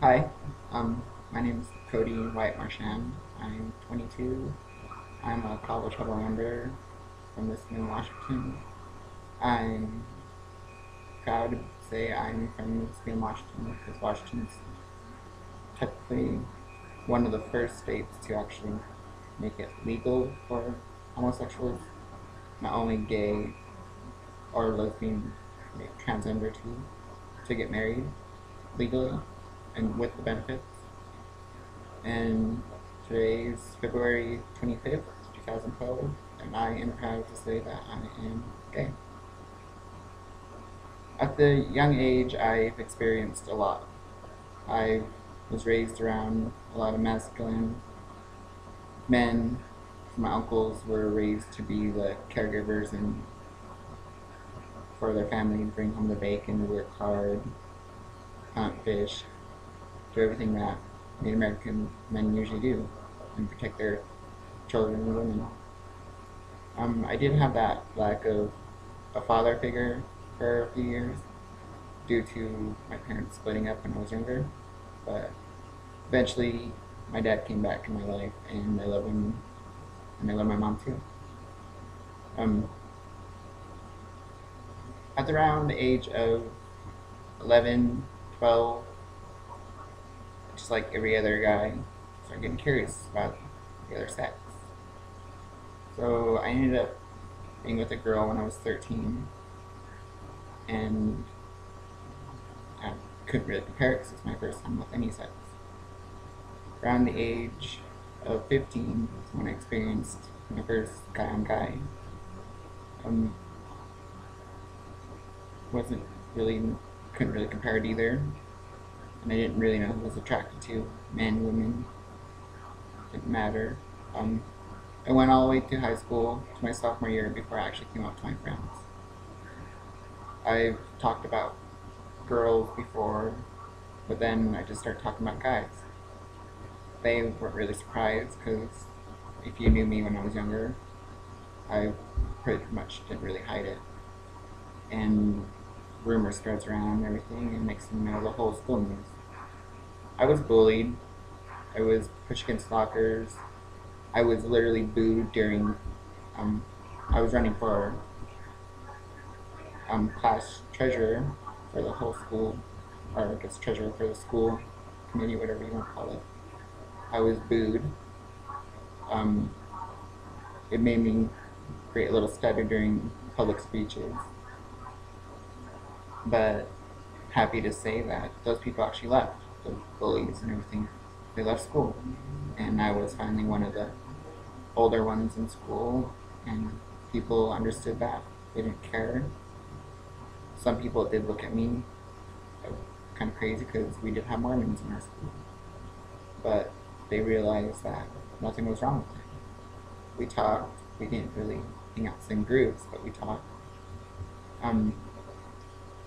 Hi, my name is Cody Marchand. I'm 22. I'm a college level member from this in Washington. I'm proud to say I'm from the state of Washington because Washington's technically one of the first states to actually make it legal for homosexuals, not only gay or lesbian, transgender too, to get married legally and with the benefits. And today is February 25th, 2012, and I am proud to say that I am gay. At the young age, I've experienced a lot. I was raised around a lot of masculine men. My uncles were raised to be the caregivers and for their family and bring home the bacon, work hard, hunt, fish, do everything that Native American men usually do and protect their children and women. I did have that lack of a father figure for a few years due to my parents splitting up when I was younger, but eventually my dad came back in my life and I love him and I love my mom too. Um, at around the age of 11, 12, just like every other guy, I started getting curious about the other sex. So I ended up being with a girl when I was 13, and I couldn't really compare it because it's my first time with any sex. Around the age of 15 is when I experienced my first guy on guy. Um, wasn't really, couldn't really compare it either, and I didn't really know who I was attracted to, men, women, didn't matter. Um, I went all the way to high school, to my sophomore year, before I actually came out to my friends. I've talked about girls before, but then I just started talking about guys. They weren't really surprised because if you knew me when I was younger, I pretty much didn't really hide it. And rumor spreads around and everything, and next thing you know, the whole school knows. I was bullied. I was pushed against lockers. I was literally booed during. Um, I was running for class treasurer for the whole school, or I guess treasurer for the school committee, whatever you want to call it. I was booed. Um, it made me create a little stutter during public speeches, but happy to say that those people actually left. The bullies and everything, they left school, and I was finally one of the older ones in school, and people understood that. They didn't care. Some people did look at me kind of crazy because we did have Mormons in our school, but they realized that nothing was wrong with it. We talked. We didn't really hang out in groups, but we talked. Um,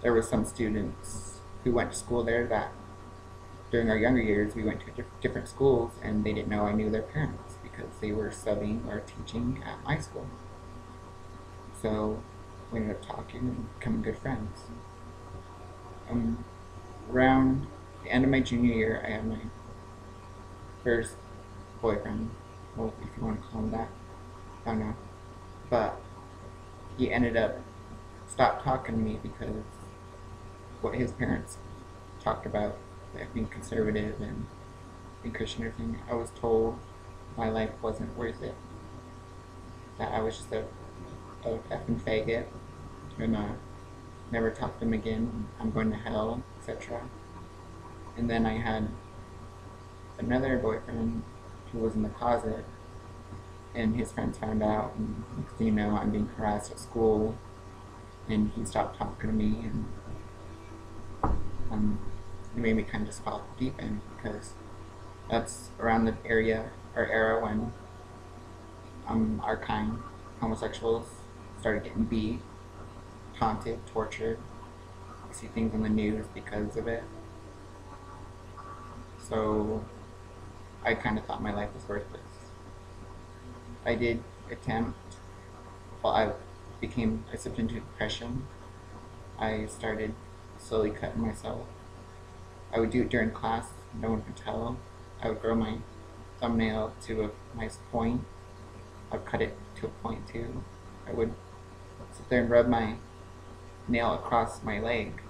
there were some students who went to school there that during our younger years we went to different schools and they didn't know I knew their parents because they were subbing or teaching at my school. So we ended up talking and becoming good friends. Um, around the end of my junior year, I had my first boyfriend. Well, if you want to call him that, I don't know. But he ended up stopped talking to me because what his parents talked about, like being conservative and being Christian and everything. I was told my life wasn't worth it. That I was just a effing faggot and never talk to him again. I'm going to hell, etc. And then I had another boyfriend who was in the closet, and his friends found out, and next thing you know, I'm being harassed at school, and he stopped talking to me, and it made me kind of just fall off the deep end because that's around the era when our kind, homosexuals, started getting beat, taunted, tortured. You see things on the news because of it. So I kind of thought my life was worthless. I did attempt, well, I slipped into depression. I started slowly cutting myself. I would do it during class. No one could tell. I would grow my thumbnail to a nice point. I'd cut it to a point too. I would sit there and rub my nail across my leg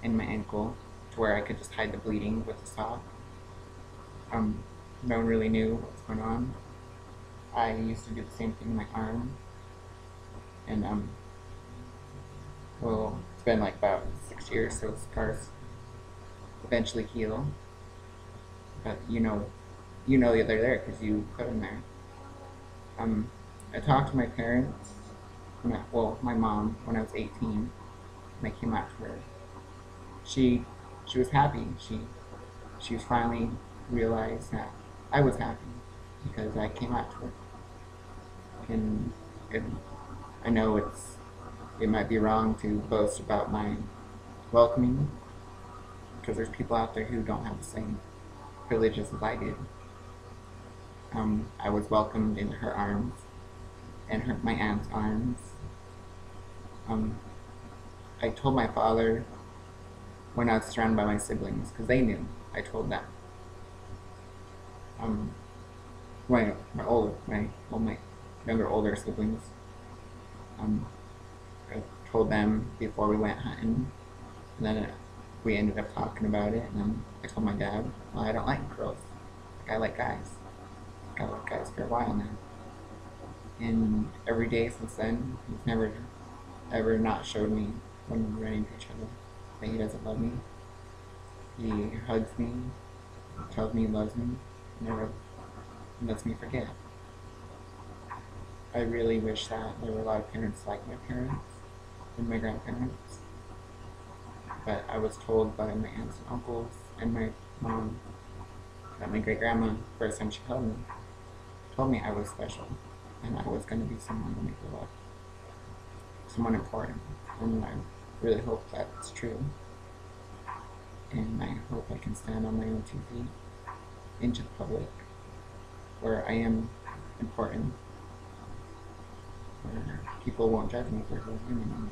and my ankle to where I could just hide the bleeding with the sock. No one really knew what was going on. I used to do the same thing in my arm, and well, it's been like about 6 years, so the scars eventually heal. But you know they're there because you put them there. I talked to my parents, my mom, when I was 18, and I came out to her. She was happy. She was finally realized that I was happy because I came out to her. And I know it might be wrong to boast about my welcoming, because there's people out there who don't have the same privileges as I did. I was welcomed into her arms and my aunt's arms. I told my father when I was surrounded by my siblings, because they knew. I told them. My younger, older siblings. I told them before we went hunting, and then we ended up talking about it, and then I told my dad, well, I don't like girls. I like guys. I like guys for a while now. And every day since then, he's never ever not showed me when we ran into each other that he doesn't love me. He hugs me, tells me he loves me, never lets me forget. I really wish that there were a lot of parents like my parents and my grandparents. But I was told by my aunts and uncles and my mom that my great grandma, first time she held me, told me I was special and I was going to be someone to make her love, someone important. And I really hope that's true. And I hope I can stand on my own 2 feet into the public, where I am important, where people won't judge me for who I am anymore.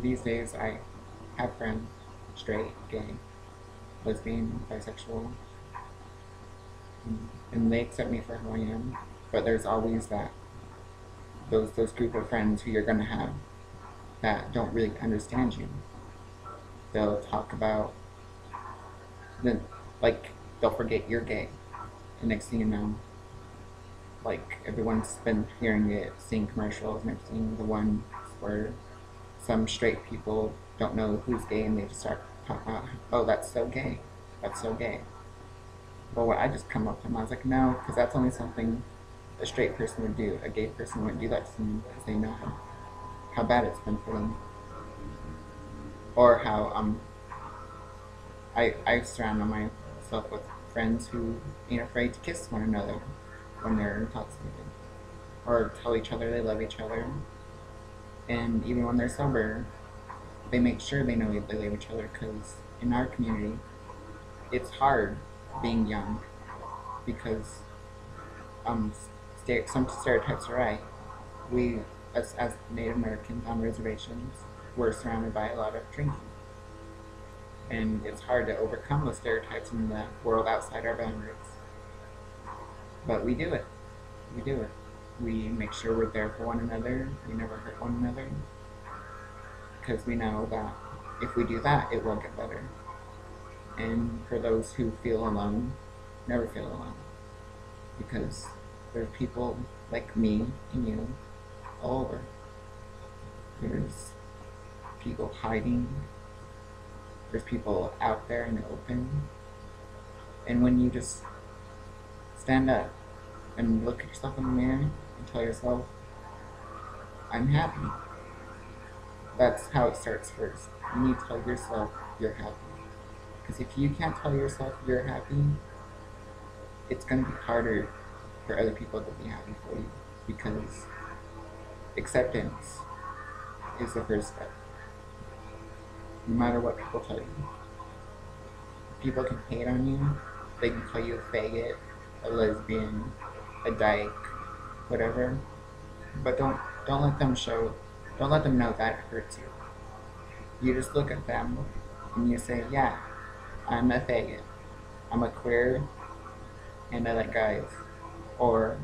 These days I have friends, straight, gay, lesbian, bisexual, and they accept me for who I am. But there's always those group of friends who you're gonna have that don't really understand you. They'll talk about they'll forget you're gay. And next thing you know, like, everyone's been hearing it, seeing commercials and everything, the ones where some straight people don't know who's gay and they just start talking about, oh, that's so gay, that's so gay. Well, I just come up to them, I was like, no, because that's only something a straight person would do. A gay person wouldn't do that to me because they know how bad it's been for them. Or how I surround myself with friends who ain't afraid to kiss one another when they're intoxicated, or tell each other they love each other. And even when they're sober, they make sure they know they love each other, because in our community, it's hard being young, because some stereotypes are right. We, as Native Americans on reservations, we're surrounded by a lot of drinking. And it's hard to overcome those stereotypes in the world outside our boundaries. But we do it. We do it. We make sure we're there for one another. We never hurt one another. Because we know that if we do that, it will get better. And for those who feel alone, never feel alone. Because there's people like me and you all over. There's people hiding. There's people out there in the open. And when you just stand up and look at yourself in the mirror and tell yourself, I'm happy. That's how it starts first. You need to tell yourself you're happy. Because if you can't tell yourself you're happy, it's going to be harder for other people to be happy for you. Because acceptance is the first step. No matter what people tell you. People can hate on you. They can call you a faggot, a lesbian, a dyke, whatever. But don't let them know that it hurts you. You just look at them and you say, yeah, I'm a faggot, I'm a queer, and I like guys. Or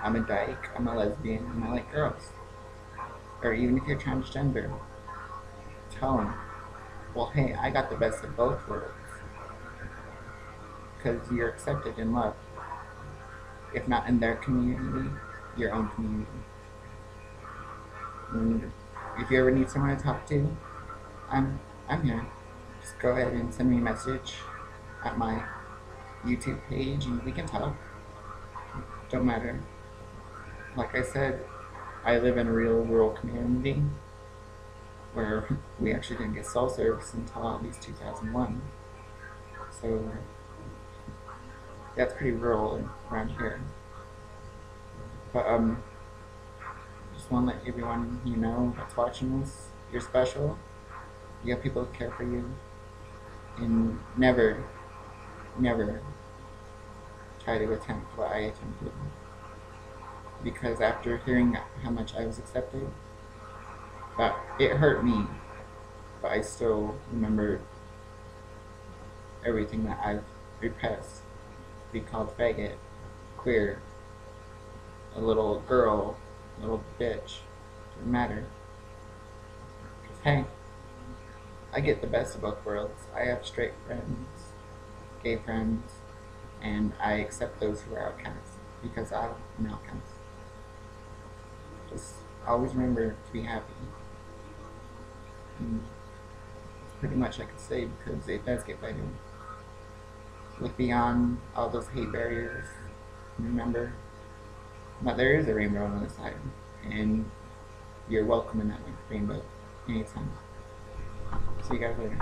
I'm a dyke, I'm a lesbian, and I like girls. Or even if you're transgender, tell them, well, hey, I got the best of both worlds. Because you're accepted and loved. If not in their community, your own community. And if you ever need someone to talk to, I'm I'm here. Just go ahead and send me a message at my YouTube page and we can talk. Don't matter. Like I said, I live in a real rural community where we actually didn't get cell service until at least 2001. So that's pretty rural around here. But just want to let everyone you know that's watching this, you're special. You have people who care for you, and never, never try to attempt what I attempted. Because after hearing how much I was accepted, that it hurt me, but I still remember everything that I've repressed. Be called faggot, queer, a little girl, a little bitch, doesn't matter. 'Cause, hey, I get the best of both worlds. I have straight friends, gay friends, and I accept those who are outcasts because I'm an outcast. Just always remember to be happy. And that's pretty much I could say because it does get better. Look beyond all those hate barriers. Remember that there is a rainbow on the other side, and you're welcome in that rainbow anytime. See you guys later.